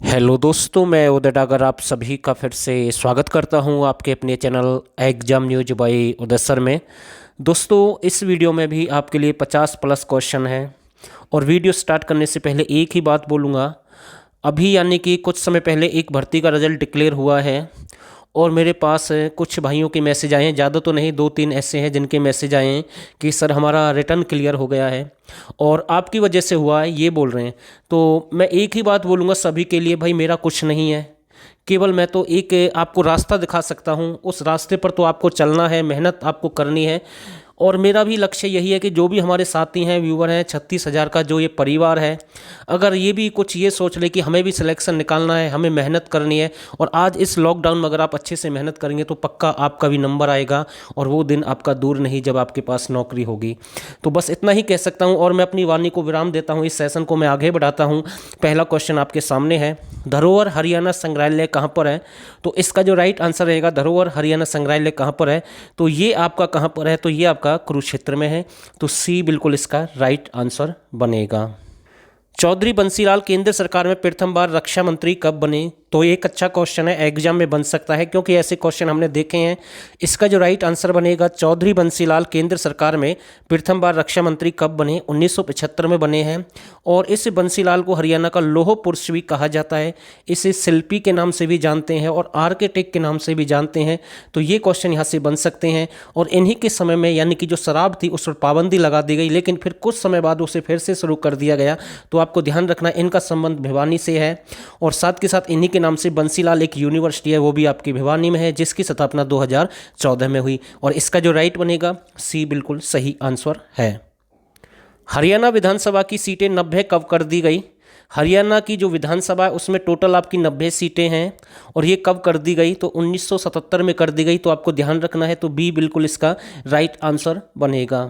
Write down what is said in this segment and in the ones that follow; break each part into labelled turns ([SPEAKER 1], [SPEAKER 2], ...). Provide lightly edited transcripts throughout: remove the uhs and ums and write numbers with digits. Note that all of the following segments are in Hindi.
[SPEAKER 1] हेलो दोस्तों, मैं उदय डागर आप सभी का फिर से स्वागत करता हूं आपके अपने चैनल एग्जाम न्यूज बाय उदय सर में। दोस्तों, इस वीडियो में भी आपके लिए 50 प्लस क्वेश्चन हैं और वीडियो स्टार्ट करने से पहले एक ही बात बोलूँगा। अभी यानी कि कुछ समय पहले एक भर्ती का रिजल्ट डिक्लेयर हुआ है और मेरे पास कुछ भाइयों के मैसेज आए हैं, ज़्यादा तो नहीं, 2-3 ऐसे हैं जिनके मैसेज आए हैं कि सर हमारा रिटर्न क्लियर हो गया है और आपकी वजह से हुआ है, ये बोल रहे हैं। तो मैं एक ही बात बोलूँगा सभी के लिए, भाई मेरा कुछ नहीं है, केवल मैं तो एक आपको रास्ता दिखा सकता हूँ। उस रास्ते पर तो आपको चलना है, मेहनत आपको करनी है और मेरा भी लक्ष्य यही है कि जो भी हमारे साथी हैं, व्यूवर हैं, 36,000 का जो ये परिवार है, अगर ये भी कुछ ये सोच ले कि हमें भी सिलेक्शन निकालना है, हमें मेहनत करनी है और आज इस लॉकडाउन में अगर आप अच्छे से मेहनत करेंगे तो पक्का आपका भी नंबर आएगा और वो दिन आपका दूर नहीं जब आपके पास नौकरी होगी। तो बस इतना ही कह सकता हूँ और मैं अपनी वाणी को विराम देता हूँ। इस सेशन को मैं आगे बढ़ाता हूँ। पहला क्वेश्चन आपके सामने है, धरोहर हरियाणा संग्रहालय कहाँ पर है? तो इसका जो राइट आंसर रहेगा, धरोहर हरियाणा संग्रहालय कहाँ पर है, तो ये आपका कहाँ पर है, तो ये आपका कुरुक्षेत्र में है। तो सी बिल्कुल इसका राइट आंसर बनेगा। चौधरी बंसीलाल केंद्र सरकार में प्रथम बार रक्षा मंत्री कब बने? तो एक अच्छा क्वेश्चन है, एग्जाम में बन सकता है क्योंकि ऐसे क्वेश्चन हमने देखे हैं। इसका जो राइट आंसर बनेगा, चौधरी बंसीलाल केंद्र सरकार में प्रथम बार रक्षा मंत्री कब बने? 1975 में बने हैं और इस बंसीलाल को हरियाणा का लौह पुरुष भी कहा जाता है। इसे शिल्पी के नाम से भी जानते हैं और आर्किटेक्ट के नाम से भी जानते हैं। तो ये क्वेश्चन यहाँ से बन सकते हैं और इन्हीं के समय में यानी कि जो शराब थी उस पर पाबंदी लगा दी गई, लेकिन फिर कुछ समय बाद उसे फिर से शुरू कर दिया गया। तो आपको ध्यान रखना, इनका संबंध भिवानी से है और साथ के साथ इन्हीं के नाम से बंसीलाल एक यूनिवर्सिटी है, वो भी आपकी भिवानी में है, जिसकी स्थापना 2014 में हुई। और इसका जो राइट बनेगा, सी बिल्कुल सही आंसर है। हरियाणा विधानसभा की सीटें 90 कब कर दी गई? हरियाणा की जो विधानसभा है उसमें टोटल आपकी 90 सीटें हैं और ये कब कर दी गई? तो 1977 में कर दी गई। तो आपको ध्यान रखना है। तो बी बिल्कुल इसका राइट आंसर बनेगा।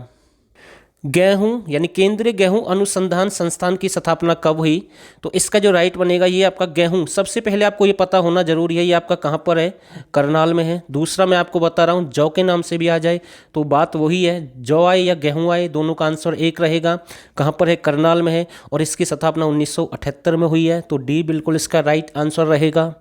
[SPEAKER 1] गेहूं यानी केंद्रीय गेहूं अनुसंधान संस्थान की स्थापना कब हुई? तो इसका जो राइट बनेगा, ये आपका गेहूं, सबसे पहले आपको ये पता होना जरूरी है, ये आपका कहाँ पर है? करनाल में है। दूसरा मैं आपको बता रहा हूँ, जौ के नाम से भी आ जाए तो बात वही है, जौ आए या गेहूं आए, दोनों का आंसर एक रहेगा। कहाँ पर है? करनाल में है और इसकी स्थापना 1978 में हुई है। तो डी बिल्कुल इसका राइट आंसर रहेगा।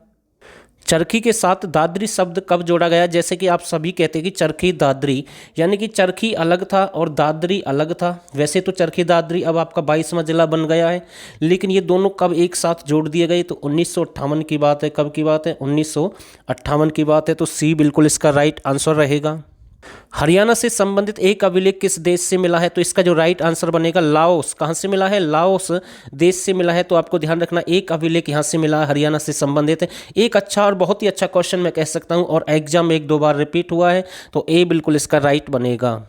[SPEAKER 1] चरखी के साथ दादरी शब्द कब जोड़ा गया? जैसे कि आप सभी कहते हैं कि चरखी दादरी, यानी कि चरखी अलग था और दादरी अलग था। वैसे तो चरखी दादरी अब आपका 22वां जिला बन गया है, लेकिन ये दोनों कब एक साथ जोड़ दिए गए? तो 1958 की बात है। कब की बात है? 1958 की बात है। तो सी बिल्कुल इसका राइट आंसर रहेगा। हरियाणा से संबंधित एक अभिलेख किस देश से मिला है? तो इसका जो राइट आंसर बनेगा, लाओस। कहाँ से मिला है? लाओस देश से मिला है। तो आपको ध्यान रखना, एक अभिलेख यहाँ से मिला है हरियाणा से संबंधित है। एक अच्छा और बहुत ही अच्छा क्वेश्चन मैं कह सकता हूँ और एग्जाम में 1-2 बार रिपीट हुआ है। तो ए बिल्कुल इसका राइट बनेगा।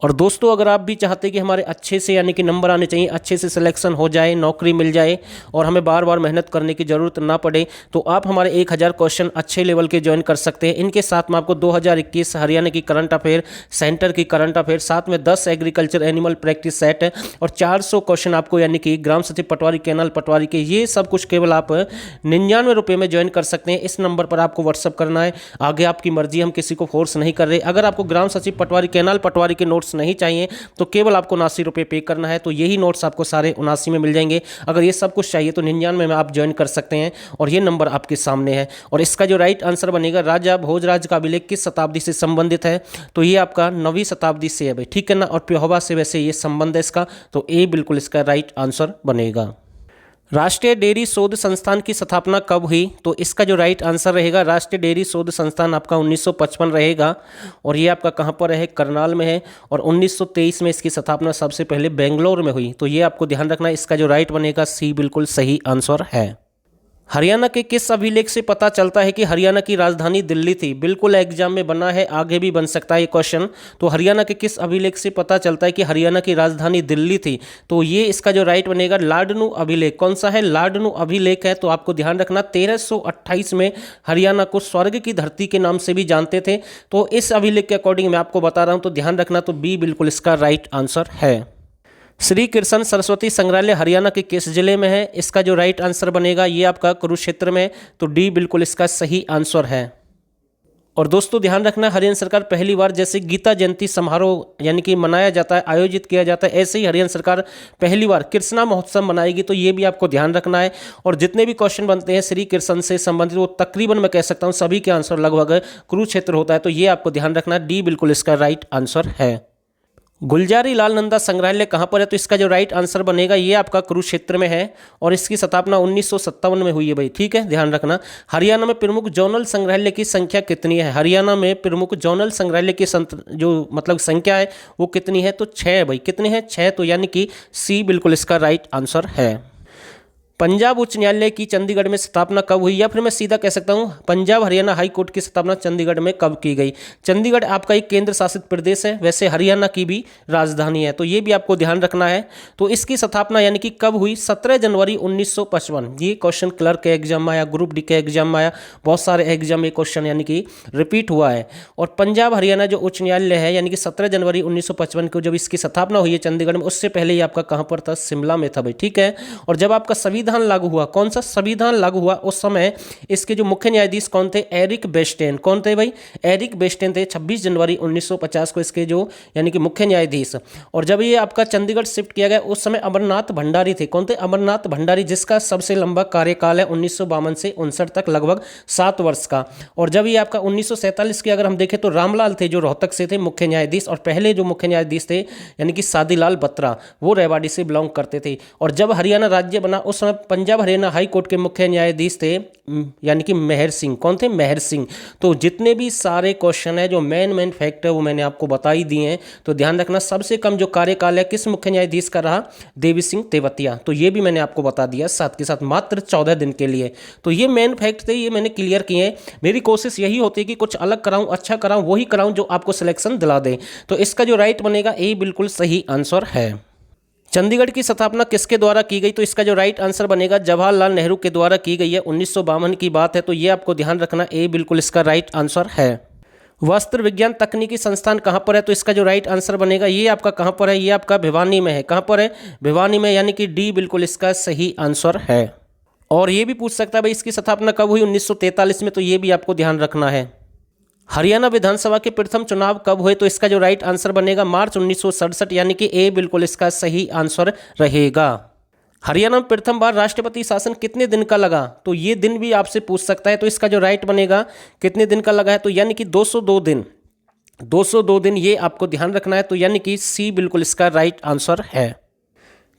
[SPEAKER 1] और दोस्तों, अगर आप भी चाहते हैं कि हमारे अच्छे से यानी कि नंबर आने चाहिए, अच्छे से सिलेक्शन हो जाए, नौकरी मिल जाए और हमें बार बार मेहनत करने की ज़रूरत ना पड़े, तो आप हमारे 1000 क्वेश्चन अच्छे लेवल के ज्वाइन कर सकते हैं। इनके साथ में आपको 2021 हरियाणा की करंट अफेयर, सेंटर की करंट अफेयर, साथ में 10 एग्रीकल्चर एनिमल प्रैक्टिस सेट है और 400 क्वेश्चन आपको यानी कि ग्राम सचिव पटवारी, कैनाल पटवारी के, ये सब कुछ केवल आप 99 रुपये में ज्वाइन कर सकते हैं। इस नंबर पर आपको व्हाट्सअप करना है। आगे आपकी मर्जी, हम किसी को फोर्स नहीं कर रहे। अगर आपको ग्राम सचिव पटवारी, कैनाल पटवारी के नोट्स नहीं चाहिए तो केवल आपको 79 रुपये पे करना है। तो यही नोट्स आपको सारे 79 में मिल जाएंगे। अगर ये सब कुछ चाहिए तो 99 में आप ज्वाइन कर सकते हैं और ये नंबर आपके सामने है। और इसका जो राइट आंसर बनेगा, राजा भोजराज का अभिलेख किस शताब्दी से संबंधित है? तो ये आपका 9वीं शताब्दी से है भाई, ठीक है ना। और पेहोवा से वैसे ये संबंध है इसका। तो ए बिल्कुल इसका राइट आंसर बनेगा। राष्ट्रीय डेयरी शोध संस्थान की स्थापना कब हुई? तो इसका जो राइट आंसर रहेगा, राष्ट्रीय डेयरी शोध संस्थान आपका 1955 रहेगा और ये आपका कहाँ पर है? करनाल में है। और 1923 में इसकी स्थापना सबसे पहले बेंगलोर में हुई। तो ये आपको ध्यान रखना है। इसका जो राइट बनेगा, सी बिल्कुल सही आंसर है। हरियाणा के किस अभिलेख से पता चलता है कि हरियाणा की राजधानी दिल्ली थी? बिल्कुल एग्जाम में बना है, आगे भी बन सकता है ये क्वेश्चन। तो हरियाणा के किस अभिलेख से पता चलता है कि हरियाणा की राजधानी दिल्ली थी? तो ये इसका जो राइट बनेगा, लाडनू अभिलेख। कौन सा है? लाडनू अभिलेख है। तो आपको ध्यान रखना, 1328 में हरियाणा को स्वर्ग की धरती के नाम से भी जानते थे। तो इस अभिलेख के अकॉर्डिंग मैं आपको बता रहा हूँ, तो ध्यान रखना। तो बी बिल्कुल इसका राइट आंसर है। श्री कृष्ण सरस्वती संग्रहालय हरियाणा के किस जिले में है? इसका जो राइट आंसर बनेगा, ये आपका कुरुक्षेत्र में। तो डी बिल्कुल इसका सही आंसर है। और दोस्तों ध्यान रखना, हरियाणा सरकार पहली बार जैसे गीता जयंती समारोह यानी कि मनाया जाता है, आयोजित किया जाता है, ऐसे ही हरियाणा सरकार पहली बार कृष्णा महोत्सव मनाएगी। तो ये भी आपको ध्यान रखना है। और जितने भी क्वेश्चन बनते हैं श्री कृष्ण से संबंधित, वो तकरीबन मैं कह सकता हूँ सभी के आंसर लगभग कुरुक्षेत्र होता है। तो ये आपको ध्यान रखना, डी बिल्कुल इसका राइट आंसर है। गुलजारी लाल नंदा संग्रहालय कहाँ पर है? तो इसका जो राइट आंसर बनेगा ये आपका कुरुक्षेत्र में है और इसकी स्थापना 1957 में हुई है भाई, ठीक है, ध्यान रखना। हरियाणा में प्रमुख जोनल संग्रहालय की संख्या कितनी है? हरियाणा में प्रमुख जोनल संग्रहालय की जो मतलब संख्या है वो कितनी है? तो 6 है भाई। कितने हैं? 6। तो यानी कि सी बिल्कुल इसका राइट आंसर है। पंजाब उच्च न्यायालय की चंडीगढ़ में स्थापना कब हुई? या फिर मैं सीधा कह सकता हूं पंजाब हरियाणा हाई कोर्ट की स्थापना चंडीगढ़ में कब की गई? चंडीगढ़ आपका एक केंद्र शासित प्रदेश है, वैसे हरियाणा की भी राजधानी है, तो ये भी आपको ध्यान रखना है। तो इसकी स्थापना यानी कि कब हुई? 17 जनवरी 1955। ये क्वेश्चन क्लर्क के एग्जाम में आया, ग्रुप डी के एग्जाम में आया, बहुत सारे एग्जाम में क्वेश्चन यानी कि रिपीट हुआ है। और पंजाब हरियाणा जो उच्च न्यायालय है यानी कि 17 जनवरी 1955 को जब इसकी स्थापना हुई है चंडीगढ़ में, उससे पहले ये आपका कहाँ पर था? शिमला में था भाई, ठीक है। और जब आपका संविधान लागू हुआ, कौन सा संविधान लागू हुआ उस समय इसके जो मुख्य न्यायाधीश कौन थे? एरिक बेस्टेन। कौन थे भाई? एरिक बेस्टेन थे 26 जनवरी 1950 को इसके जो यानी कि मुख्य न्यायाधीश। और जब ये आपका चंडीगढ़ शिफ्ट किया गया उस समय अमरनाथ भंडारी थे। कौन थे? अमरनाथ भंडारी, जिसका सबसे लंबा कार्यकाल है 1952 से 59 तक, लगभग 7 वर्ष का। और जब ये आपका 1947 की अगर हम देखें तो रामलाल थे जो रोहतक से थे मुख्य न्यायाधीश, और पहले जो मुख्य न्यायाधीश थे यानी कि सादीलाल बत्रा, वो रेवाड़ी से बिलोंग करते थे। और जब हरियाणा राज्य बना उस समय पंजाब हरियाणा हाई कोर्ट के मुख्य न्यायाधीश थे यानी कि मेहर सिंह। कौन थे? मेहर सिंह। तो जितने भी सारे क्वेश्चन है जो मेन फैक्ट है वो मैंने आपको बता ही दिए हैं। तो ध्यान रखना, सबसे कम जो कार्यकाल है किस मुख्य न्यायाधीश का रहा? देवी सिंह तेवतिया। तो ये भी मैंने आपको बता दिया, साथ के साथ मात्र 14 दिन के लिए। तो ये मेन फैक्ट थे, ये मैंने क्लियर किए हैं। मेरी कोशिश यही होती है कि कुछ अलग कराऊं, अच्छा कराऊं, वही कराऊं जो आपको सिलेक्शन दिला दे। तो इसका जो राइट बनेगा ए बिल्कुल सही आंसर है। चंडीगढ़ की स्थापना किसके द्वारा की गई? तो इसका जो राइट आंसर बनेगा जवाहरलाल नेहरू के द्वारा की गई है, 1952 की बात है। तो ये आपको ध्यान रखना, ए बिल्कुल इसका राइट आंसर है। वस्त्र विज्ञान तकनीकी संस्थान कहाँ पर है? तो इसका जो राइट आंसर बनेगा ये आपका कहाँ पर है? ये आपका भिवानी में है। कहाँ पर है? भिवानी में, यानी कि डी बिल्कुल इसका सही आंसर है। और ये भी पूछ सकता है भाई इसकी स्थापना कब हुई? 1943 में। तो ये भी आपको ध्यान रखना है। हरियाणा विधानसभा के प्रथम चुनाव कब हुए? तो इसका जो राइट आंसर बनेगा मार्च 1967, यानी कि ए बिल्कुल इसका सही आंसर रहेगा। हरियाणा में प्रथम बार राष्ट्रपति शासन कितने दिन का लगा? तो ये दिन भी आपसे पूछ सकता है। तो इसका जो राइट बनेगा कितने दिन का लगा है? तो यानी कि 202 दिन। 202 दिन, ये आपको ध्यान रखना है। तो यानी कि सी बिल्कुल इसका राइट आंसर है।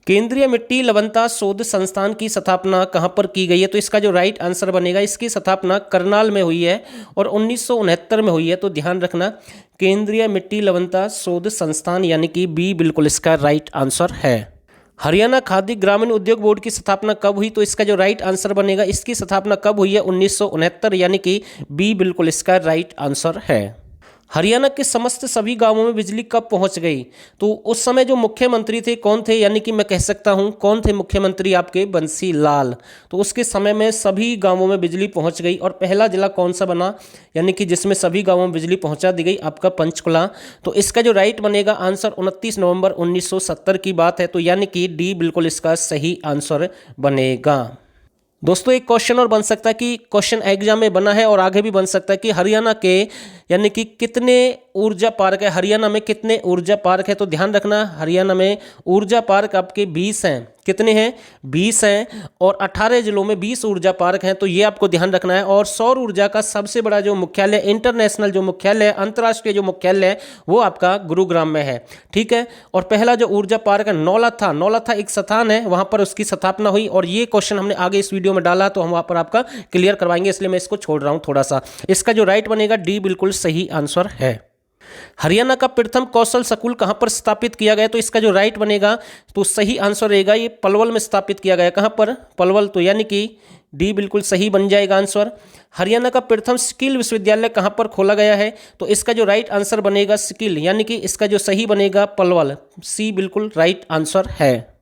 [SPEAKER 1] केंद्रीय मिट्टी लवणता शोध संस्थान की स्थापना कहाँ पर की गई है? तो इसका जो राइट आंसर बनेगा, इसकी स्थापना करनाल में हुई है और 1969 में हुई है। तो ध्यान रखना, केंद्रीय मिट्टी लवणता शोध संस्थान यानी कि बी बिल्कुल इसका राइट आंसर है। हरियाणा खादी ग्रामीण उद्योग बोर्ड की स्थापना कब हुई? तो इसका जो राइट आंसर बनेगा, इसकी स्थापना कब हुई है? 1969, यानी कि बी बिल्कुल इसका राइट आंसर है। हरियाणा के समस्त सभी गांवों में बिजली कब पहुंच गई? तो उस समय जो मुख्यमंत्री थे कौन थे? यानी कि मैं कह सकता हूं कौन थे मुख्यमंत्री? आपके बंसी लाल। तो उसके समय में सभी गांवों में बिजली पहुंच गई। और पहला जिला कौन सा बना यानी कि जिसमें सभी गांवों में बिजली पहुंचा दी गई? आपका पंचकुला। तो इसका जो राइट बनेगा आंसर 29 नवंबर 1970 की बात है। तो यानी कि डी बिल्कुल इसका सही आंसर बनेगा। दोस्तों एक क्वेश्चन और बन सकता है कि क्वेश्चन एग्जाम में बना है और आगे भी बन सकता है कि हरियाणा के यानी कि कितने ऊर्जा पार्क है? हरियाणा में कितने ऊर्जा पार्क है? तो ध्यान रखना, हरियाणा में ऊर्जा पार्क आपके 20 हैं। कितने हैं? 20 हैं। और 18 जिलों में 20 ऊर्जा पार्क हैं। तो ये आपको ध्यान रखना है। और सौर ऊर्जा का सबसे बड़ा जो मुख्यालय, इंटरनेशनल जो मुख्यालय, अंतर्राष्ट्रीय जो मुख्यालय है वो आपका गुरुग्राम में है, ठीक है। और पहला जो ऊर्जा पार्क है नौलथा, नौलथा एक स्थान है, वहां पर उसकी स्थापना हुई। और ये क्वेश्चन हमने आगे इस वीडियो में डाला तो हम वहां पर आपका क्लियर करवाएंगे, इसलिए मैं इसको छोड़ रहा हूं थोड़ा सा। इसका जो राइट बनेगा डी बिल्कुल सही आंसर है। हरियाणा का प्रथम कौशल स्कूल कहां पर स्थापित किया गया? तो इसका जो राइट बनेगा तो सही आंसर रहेगा ये पलवल में स्थापित किया गया। कहां पर? पलवल। तो यानी कि डी बिल्कुल सही बन जाएगा आंसर। हरियाणा का प्रथम स्किल विश्वविद्यालय कहां पर खोला गया है? तो इसका जो राइट आंसर बनेगा स्किल, यानी कि इसका जो सही बनेगा पलवल। सी बिल्कुल राइट आंसर है।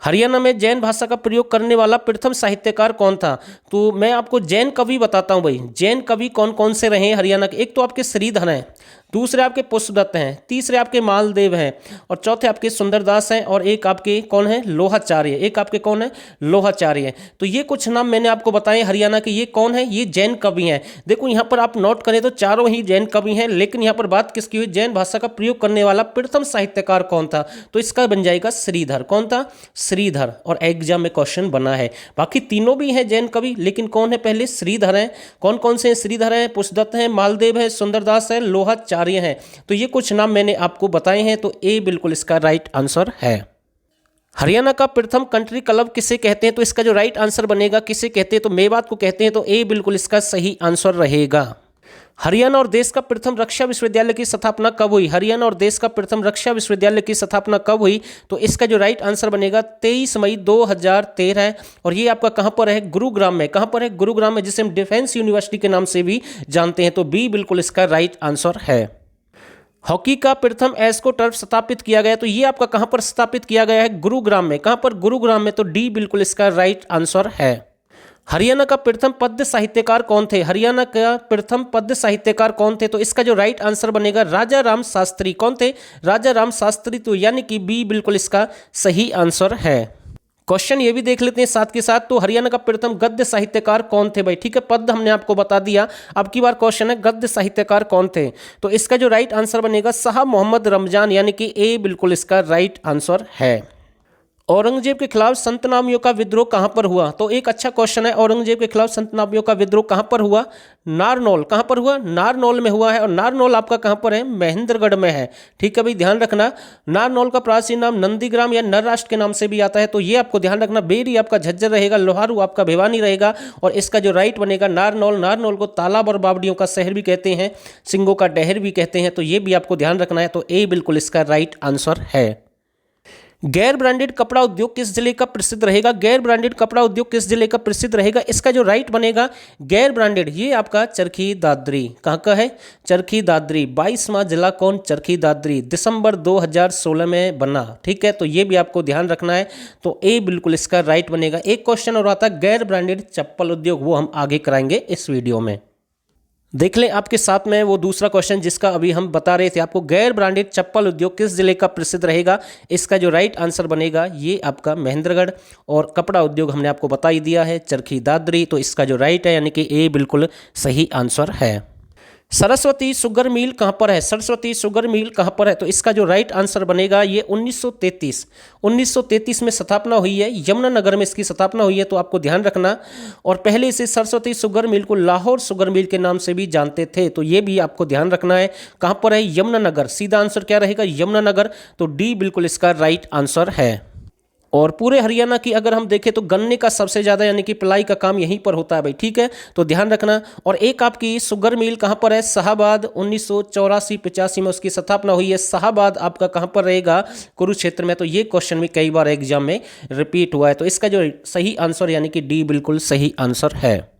[SPEAKER 1] हरियाणा में जैन भाषा का प्रयोग करने वाला प्रथम साहित्यकार कौन था? तो मैं आपको जैन कवि बताता हूं भाई। जैन कवि कौन कौन से रहे हैं हरियाणा के? एक तो आपके श्रीधर हैं, दूसरे आपके पुष्पदत्त हैं, तीसरे आपके मालदेव हैं और चौथे आपके सुंदरदास हैं और एक आपके कौन है, लोहाचार्य, एक आपके कौन है, लोहाचार्य। तो ये कुछ नाम मैंने आपको बताए हरियाणा के। ये कौन है, ये जैन कवि हैं। देखो यहाँ पर आप नोट करें तो चारों ही जैन कवि हैं, लेकिन यहाँ पर बात किसकी हुई, जैन भाषा का प्रयोग करने वाला प्रथम साहित्यकार कौन था, तो इसका बन जाएगा श्रीधर। कौन था, श्रीधर। और एग्जाम में क्वेश्चन बना है। बाकी तीनों भी हैं जैन कवि, लेकिन कौन है, पहले श्रीधर हैं। कौन कौन से हैं, श्रीधर हैं, पुष्पदत्त हैं, मालदेव है, सुंदरदास है, लोहाचार्य हैं। तो ये कुछ नाम मैंने आपको बताए हैं, तो ए बिल्कुल इसका राइट आंसर है। हरियाणा का प्रथम कंट्री क्लब किसे कहते हैं, तो इसका जो राइट आंसर बनेगा, किसे कहते हैं, तो मेवात को कहते हैं। तो ए बिल्कुल इसका सही आंसर रहेगा। हरियाणा और देश का प्रथम रक्षा विश्वविद्यालय की स्थापना कब हुई, हरियाणा और देश का प्रथम रक्षा विश्वविद्यालय की स्थापना कब हुई, तो इसका जो राइट आंसर बनेगा 23 मई 2013। और ये आपका कहां पर है, गुरुग्राम में। कहां पर है, गुरुग्राम में, जिसे हम डिफेंस यूनिवर्सिटी के नाम से भी जानते हैं। तो बी बिल्कुल इसका राइट आंसर है। हॉकी का प्रथम एस्को टर्फ स्थापित किया गया, तो ये आपका कहां पर स्थापित किया गया है, गुरुग्राम में। कहां पर, गुरुग्राम में। तो डी बिल्कुल इसका राइट आंसर है। हरियाणा का प्रथम पद्य साहित्यकार कौन थे, हरियाणा का प्रथम पद्य साहित्यकार कौन थे, तो इसका जो राइट आंसर बनेगा राजा राम शास्त्री। कौन थे, राजा राम शास्त्री। तो यानी कि बी बिल्कुल इसका सही आंसर है। क्वेश्चन ये भी देख लेते हैं साथ के साथ। तो हरियाणा का प्रथम गद्य साहित्यकार कौन थे भाई, ठीक है। पद्य हमने आपको बता दिया, अब की बार क्वेश्चन है गद्य साहित्यकार कौन थे। तो इसका जो राइट आंसर बनेगा शाह मोहम्मद रमजान, यानी कि ए बिल्कुल इसका राइट आंसर है। औरंगजेब के खिलाफ संतनामियों का विद्रोह कहां पर हुआ, तो एक अच्छा क्वेश्चन है। औरंगजेब के खिलाफ संतनामियों का विद्रोह कहां पर हुआ, नारनौल। कहां पर हुआ, नारनौल में हुआ है। और नारनौल आपका कहां पर है, महेंद्रगढ़ में है, ठीक है भाई, ध्यान रखना। नारनौल का प्राचीन नाम नंदीग्राम या नर राष्ट्र के नाम से भी आता है, तो ये आपको ध्यान रखना। बेरी आपका झज्जर रहेगा, लोहारू आपका भिवानी रहेगा और इसका जो राइट बनेगा नारनौल। नारनौल को तालाब और बावड़ियों का शहर भी कहते हैं, सिंगों का डहर भी कहते हैं, तो ये भी आपको ध्यान रखना है। तो ए बिल्कुल इसका राइट आंसर है। गैर ब्रांडेड कपड़ा उद्योग किस जिले का प्रसिद्ध रहेगा, गैर ब्रांडेड कपड़ा उद्योग किस जिले का प्रसिद्ध रहेगा, इसका जो राइट बनेगा गैर ब्रांडेड, ये आपका चरखी दादरी। कहाँ का है, चरखी दादरी। 22वां जिला कौन, चरखी दादरी, दिसंबर 2016 में बना, ठीक है। तो ये भी आपको ध्यान रखना है। तो ए बिल्कुल इसका राइट बनेगा। एक क्वेश्चन और आता है गैर ब्रांडेड चप्पल उद्योग, वो हम आगे कराएंगे इस वीडियो में। देख लें आपके साथ में वो दूसरा क्वेश्चन जिसका अभी हम बता रहे थे आपको, गैर ब्रांडेड चप्पल उद्योग किस जिले का प्रसिद्ध रहेगा, इसका जो राइट आंसर बनेगा ये आपका महेंद्रगढ़। और कपड़ा उद्योग हमने आपको बता ही दिया है, चरखी दादरी। तो इसका जो राइट है यानी कि ए बिल्कुल सही आंसर है। सरस्वती शुगर मिल कहाँ पर है, सरस्वती शुगर मिल कहाँ पर है, तो इसका जो राइट आंसर बनेगा ये 1933 में स्थापना हुई है, यमुनानगर में इसकी स्थापना हुई है। तो आपको ध्यान रखना। और पहले इसे सरस्वती शुगर मिल को लाहौर शुगर मिल के नाम से भी जानते थे, तो ये भी आपको ध्यान रखना है। कहाँ पर है, यमुनानगर। सीधा आंसर क्या रहेगा, यमुनानगर। तो डी बिल्कुल इसका राइट आंसर है। और पूरे हरियाणा की अगर हम देखें तो गन्ने का सबसे ज़्यादा यानी कि पिलाई का काम यहीं पर होता है भाई, ठीक है। तो ध्यान रखना। और एक आपकी शुगर मिल कहाँ पर है, शाहाबाद। 1984-85 में उसकी स्थापना हुई है। शाहाबाद आपका कहाँ पर रहेगा, कुरुक्षेत्र में। तो ये क्वेश्चन भी कई बार एग्जाम में रिपीट हुआ है। तो इसका जो सही आंसर यानी कि डी बिल्कुल सही आंसर है।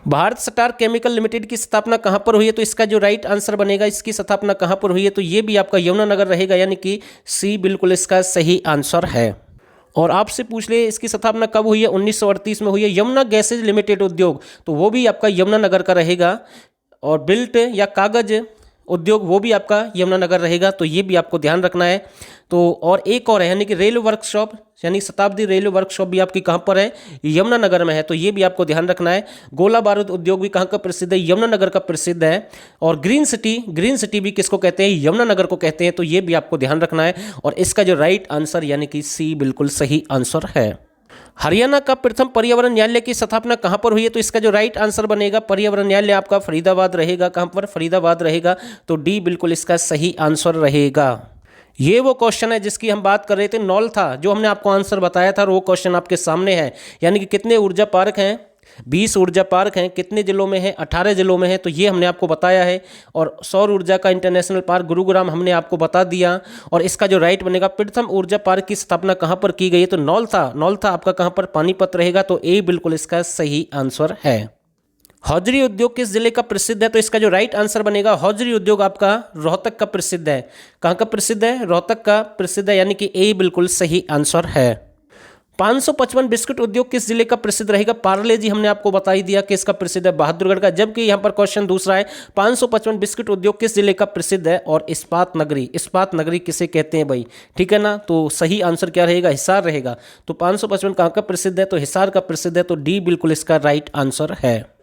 [SPEAKER 1] भारत स्टार केमिकल लिमिटेड की स्थापना कहाँ पर हुई है, तो इसका जो राइट आंसर बनेगा, इसकी स्थापना कहाँ पर हुई है, तो ये भी आपका यमुनानगर रहेगा, यानी कि सी बिल्कुल इसका सही आंसर है। और आपसे पूछ ले इसकी स्थापना कब हुई है, 1938 में हुई है। यमुना गैसेज लिमिटेड उद्योग, तो वो भी आपका यमुनानगर का रहेगा। और बिल्ट या कागज उद्योग वो भी आपका यमुनानगर रहेगा। तो ये भी आपको ध्यान रखना है। तो और एक और है यानी कि रेलवे वर्कशॉप, यानी शताब्दी रेलवे वर्कशॉप भी आपकी कहाँ पर है, यमुनानगर में है। तो ये भी आपको ध्यान रखना है। गोला बारूद उद्योग भी कहाँ का प्रसिद्ध है, यमुनानगर का प्रसिद्ध है। और ग्रीन सिटी भी किसको कहते हैं, यमुनानगर को कहते हैं। तो ये भी आपको ध्यान रखना है। और इसका जो राइट आंसर यानी कि सी बिल्कुल सही आंसर है। हरियाणा का प्रथम पर्यावरण न्यायालय की स्थापना कहाँ पर हुई है, तो इसका जो राइट आंसर बनेगा पर्यावरण न्यायालय आपका फरीदाबाद रहेगा। कहाँ पर, फरीदाबाद रहेगा। तो डी बिल्कुल इसका सही आंसर रहेगा। ये वो क्वेश्चन है जिसकी हम बात कर रहे थे, नॉल था, जो हमने आपको आंसर बताया था, और वो क्वेश्चन आपके सामने है। यानी कि कितने ऊर्जा पार्क हैं, 20 ऊर्जा पार्क हैं, कितने जिलों में है, 18 जिलों में है। तो ये हमने आपको बताया है। और सौर ऊर्जा का इंटरनेशनल पार्क गुरुग्राम हमने आपको बता दिया। और इसका जो राइट बनेगा, प्रथम ऊर्जा पार्क की स्थापना कहाँ पर की गई है, तो नौल था आपका कहाँ पर, पानीपत रहेगा। तो ए बिल्कुल इसका सही आंसर है। हौजरी उद्योग किस जिले का प्रसिद्ध है, तो इसका जो राइट आंसर बनेगा, हौजरी उद्योग आपका रोहतक का प्रसिद्ध है। कहाँ का प्रसिद्ध है, रोहतक का प्रसिद्ध है, यानी कि ए बिल्कुल सही आंसर है। 555 बिस्कुट उद्योग किस जिले का प्रसिद्ध रहेगा? पार्ले जी हमने आपको बता ही दिया कि इसका प्रसिद्ध है बहादुरगढ़ का। जबकि यहाँ पर क्वेश्चन दूसरा है, 555 बिस्कुट उद्योग किस जिले का प्रसिद्ध है? और इस्पात नगरी, इस्पात नगरी किसे कहते हैं भाई? ठीक है ना, तो सही आंसर क्या रहेगा? हिसार रहेगा। तो 555 कहाँ का प्रसिद्ध है? तो हिसार का प्रसिद्ध है। तो डी बिल्कुल इसका राइट आंसर है।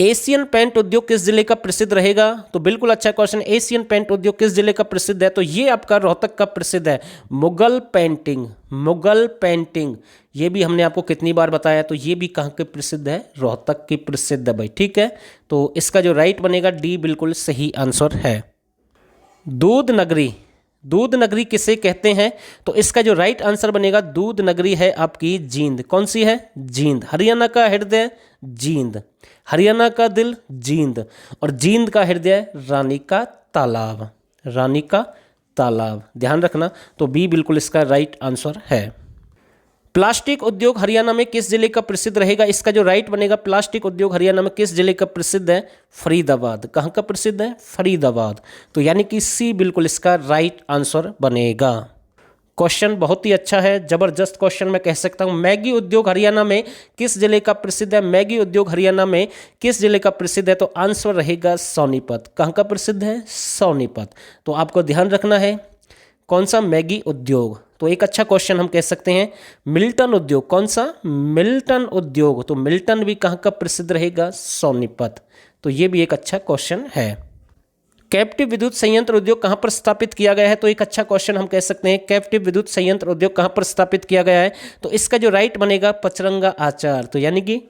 [SPEAKER 1] एशियन पेंट उद्योग किस जिले का प्रसिद्ध रहेगा? तो बिल्कुल अच्छा क्वेश्चन। एशियन पेंट उद्योग किस जिले का प्रसिद्ध है? तो ये आपका रोहतक का प्रसिद्ध है। मुगल पेंटिंग, मुगल पेंटिंग ये भी हमने आपको कितनी बार बताया, तो ये भी कहाँ के प्रसिद्ध है? रोहतक की प्रसिद्ध है भाई। ठीक है, तो इसका जो राइट बनेगा डी बिल्कुल सही आंसर है। दूध नगरी, दूध नगरी किसे कहते हैं? तो इसका जो राइट आंसर बनेगा दूध नगरी है आपकी जींद। कौन सी है? जींद। हरियाणा का हृदय जींद, हरियाणा का दिल जींद, और जींद का हृदय रानी का तालाब, रानी का तालाब, ध्यान रखना। तो बी बिल्कुल इसका राइट आंसर है। प्लास्टिक उद्योग हरियाणा में किस जिले का प्रसिद्ध रहेगा? इसका जो राइट बनेगा, प्लास्टिक उद्योग हरियाणा में किस जिले का प्रसिद्ध है? फरीदाबाद। कहाँ का प्रसिद्ध है? फरीदाबाद। तो यानी कि सी बिल्कुल इसका राइट आंसर बनेगा। क्वेश्चन बहुत ही अच्छा है, जबरदस्त क्वेश्चन मैं कह सकता हूँ। मैगी उद्योग हरियाणा में किस जिले का प्रसिद्ध है? मैगी उद्योग हरियाणा में किस जिले का प्रसिद्ध है? तो आंसर रहेगा सोनीपत। कहाँ का प्रसिद्ध है? सोनीपत। तो आपको ध्यान रखना है कौन सा? मैगी उद्योग। तो एक अच्छा क्वेश्चन हम कह सकते हैं मिल्टन उद्योग। कौन सा? मिल्टन उद्योग। तो मिल्टन भी कहाँ का प्रसिद्ध रहेगा? सोनीपत। तो ये भी एक अच्छा क्वेश्चन है। कैप्टिव विद्युत संयंत्र उद्योग कहाँ पर स्थापित किया गया है? तो एक अच्छा क्वेश्चन हम कह सकते हैं कैप्टिव विद्युत संयंत्र उद्योग कहाँ पर स्थापित किया गया है? तो इसका जो राइट बनेगा पचरंगा आचार। तो यानी कि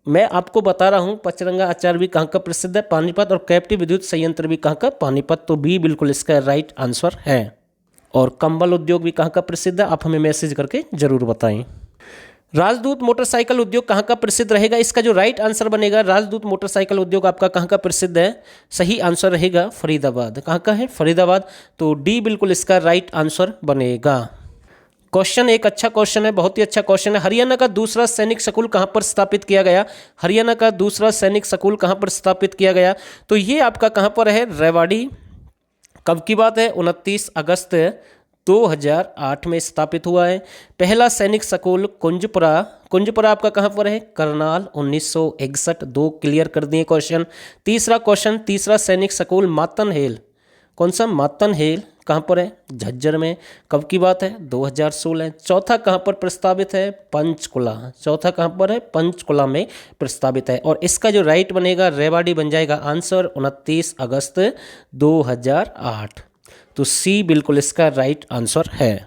[SPEAKER 1] मैं आपको बता रहा हूँ पचरंगा आचार भी कहाँ का प्रसिद्ध है? पानीपत। और कैप्टिव विद्युत संयंत्र भी कहाँ का? पानीपत। तो बी बिल्कुल इसका राइट आंसर है। और कंबल उद्योग भी कहाँ का प्रसिद्ध है? आप हमें मैसेज करके जरूर बताएं। राजदूत मोटरसाइकिल उद्योग कहाँ का प्रसिद्ध रहेगा? इसका जो राइट आंसर बनेगा राजदूत मोटरसाइकिल उद्योग आपका कहाँ का प्रसिद्ध है? सही आंसर रहेगा फरीदाबाद। कहाँ का है? फरीदाबाद। तो डी बिल्कुल इसका राइट आंसर बनेगा। क्वेश्चन एक अच्छा क्वेश्चन है, बहुत ही अच्छा क्वेश्चन है। हरियाणा का दूसरा सैनिक स्कूल कहाँ पर स्थापित किया गया? हरियाणा का दूसरा सैनिक स्कूल कहाँ पर स्थापित किया गया? तो ये आपका कहाँ पर है? रेवाड़ी। कब की बात है? 29 अगस्त 2008 में स्थापित हुआ है। पहला सैनिक स्कूल कुंजपुरा, कुंजपुरा आपका कहाँ पर है? करनाल 1961। 2 क्लियर कर दिए क्वेश्चन। तीसरा क्वेश्चन, तीसरा सैनिक स्कूल मातनहेल। कौन सा? मातनहेल कहाँ पर है? झज्जर में। कब की बात है? 2016। चौथा कहाँ पर प्रस्तावित है? पंचकुला। चौथा कहाँ पर है? पंचकुला में प्रस्तावित है। और इसका जो राइट बनेगा रेवाड़ी बन जाएगा आंसर 29 अगस्त 2008। तो सी बिल्कुल इसका राइट आंसर है।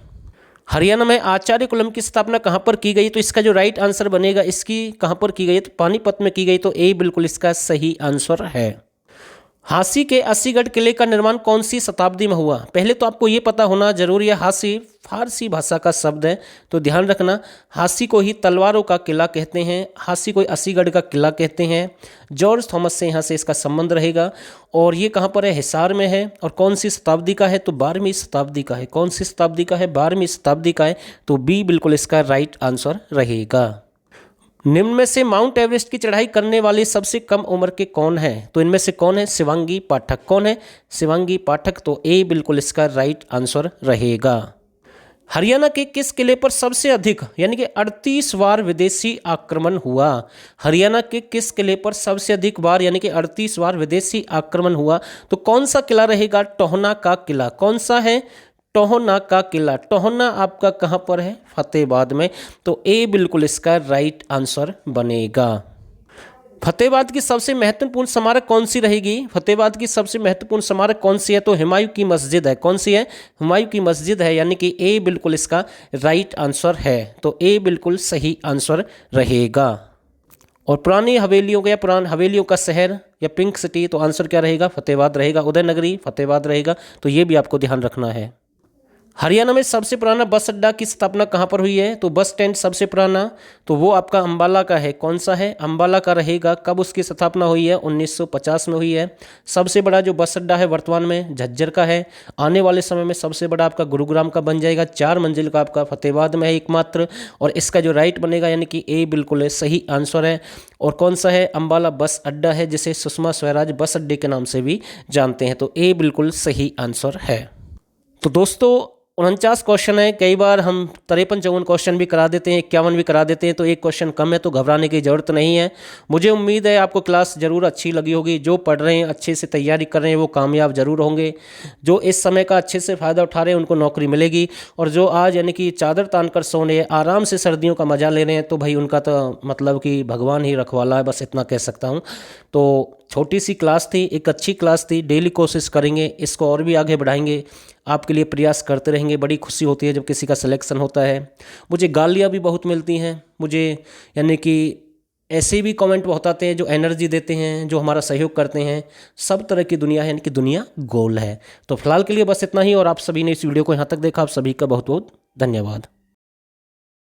[SPEAKER 1] हरियाणा में आचार्य कुलम की स्थापना कहाँ पर की गई? तो इसका जो राइट आंसर बनेगा इसकी कहाँ पर की गई? तो पानीपत में की गई। तो ए बिल्कुल इसका सही आंसर है। हांसी के अस्सीगढ़ किले का निर्माण कौन सी शताब्दी में हुआ? पहले तो आपको ये पता होना जरूरी है, हांसी फारसी भाषा का शब्द है। तो ध्यान रखना, हांसी को ही तलवारों का किला कहते हैं, हांसी को अस्सीगढ़ का किला कहते हैं। जॉर्ज थॉमस से यहाँ से इसका संबंध रहेगा। और ये कहाँ पर है? हिसार में है। और कौन सी शताब्दी का है? तो 12वीं शताब्दी का है। कौन सी शताब्दी का है? 12वीं शताब्दी का है। तो बी बिल्कुल इसका राइट आंसर रहेगा। निम्न में से माउंट एवरेस्ट की चढ़ाई करने वाले सबसे कम उम्र के कौन हैं? तो इनमें से कौन है? शिवांगी पाठक। कौन है? शिवांगी पाठक। तो ए बिल्कुल इसका राइट आंसर रहेगा। हरियाणा के किस किले पर सबसे अधिक यानी कि 38 बार विदेशी आक्रमण हुआ? हरियाणा के किस किले पर सबसे अधिक बार यानी कि 38 बार विदेशी आक्रमण हुआ? तो कौन सा किला रहेगा? टोहना का किला। कौन सा है? टोहना का किला। टोहना आपका कहाँ पर है? फतेहाबाद में। तो ए बिल्कुल इसका राइट आंसर बनेगा। फतेहाबाद की सबसे महत्वपूर्ण स्मारक कौन सी रहेगी? फतेहाबाद की सबसे महत्वपूर्ण स्मारक कौन सी है? तो हुमायूं की मस्जिद है। कौन सी है? हुमायूं की मस्जिद है। यानी कि ए बिल्कुल इसका राइट आंसर है। तो ए बिल्कुल सही आंसर रहेगा। और पुरानी हवेलियों का या पुरानी हवेलियों का शहर या पिंक सिटी, तो आंसर क्या रहेगा? फतेहाबाद रहेगा। उदयनगरी फतेहाबाद रहेगा। तो ये भी आपको ध्यान रखना है। हरियाणा में सबसे पुराना बस अड्डा की स्थापना कहाँ पर हुई है? तो बस स्टैंड सबसे पुराना तो वो आपका अंबाला का है। कौन सा है? अंबाला का रहेगा। कब उसकी स्थापना हुई है? 1950 में हुई है। सबसे बड़ा जो बस अड्डा है वर्तमान में झज्जर का है। आने वाले समय में सबसे बड़ा आपका गुरुग्राम का बन जाएगा। 4 मंजिल का आपका फतेहाबाद में है एकमात्र। और इसका जो राइट बनेगा यानी कि ए बिल्कुल है सही आंसर है। और कौन सा है? अंबाला बस अड्डा है, जिसे सुषमा स्वराज बस अड्डे के नाम से भी जानते हैं। तो ए बिल्कुल सही आंसर है। तो दोस्तों 49 क्वेश्चन है। कई बार हम 53-54 क्वेश्चन भी करा देते हैं, 51 भी करा देते हैं, तो एक क्वेश्चन कम है, तो घबराने की ज़रूरत नहीं है। मुझे उम्मीद है आपको क्लास ज़रूर अच्छी लगी होगी। जो पढ़ रहे हैं, अच्छे से तैयारी कर रहे हैं, वो कामयाब ज़रूर होंगे। जो इस समय का अच्छे से फ़ायदा उठा रहे हैं, उनको नौकरी मिलेगी। और जो आज यानी कि चादर तान कर सोने, आराम से सर्दियों का मज़ा ले रहे हैं, तो भाई उनका तो मतलब कि भगवान ही रखवाला है, बस इतना कह सकता हूँ। तो छोटी सी क्लास थी, एक अच्छी क्लास थी। डेली कोशिश करेंगे, इसको और भी आगे बढ़ाएंगे, आपके लिए प्रयास करते रहेंगे। बड़ी खुशी होती है जब किसी का सिलेक्शन होता है। मुझे गालियाँ भी बहुत मिलती हैं, मुझे यानी कि ऐसे भी कमेंट बहुत आते हैं जो एनर्जी देते हैं, जो हमारा सहयोग करते हैं। सब तरह की दुनिया है, यानी कि दुनिया गोल है। तो फिलहाल के लिए बस इतना ही, और आप सभी ने इस वीडियो को यहाँ तक देखा, आप सभी का बहुत बहुत धन्यवाद।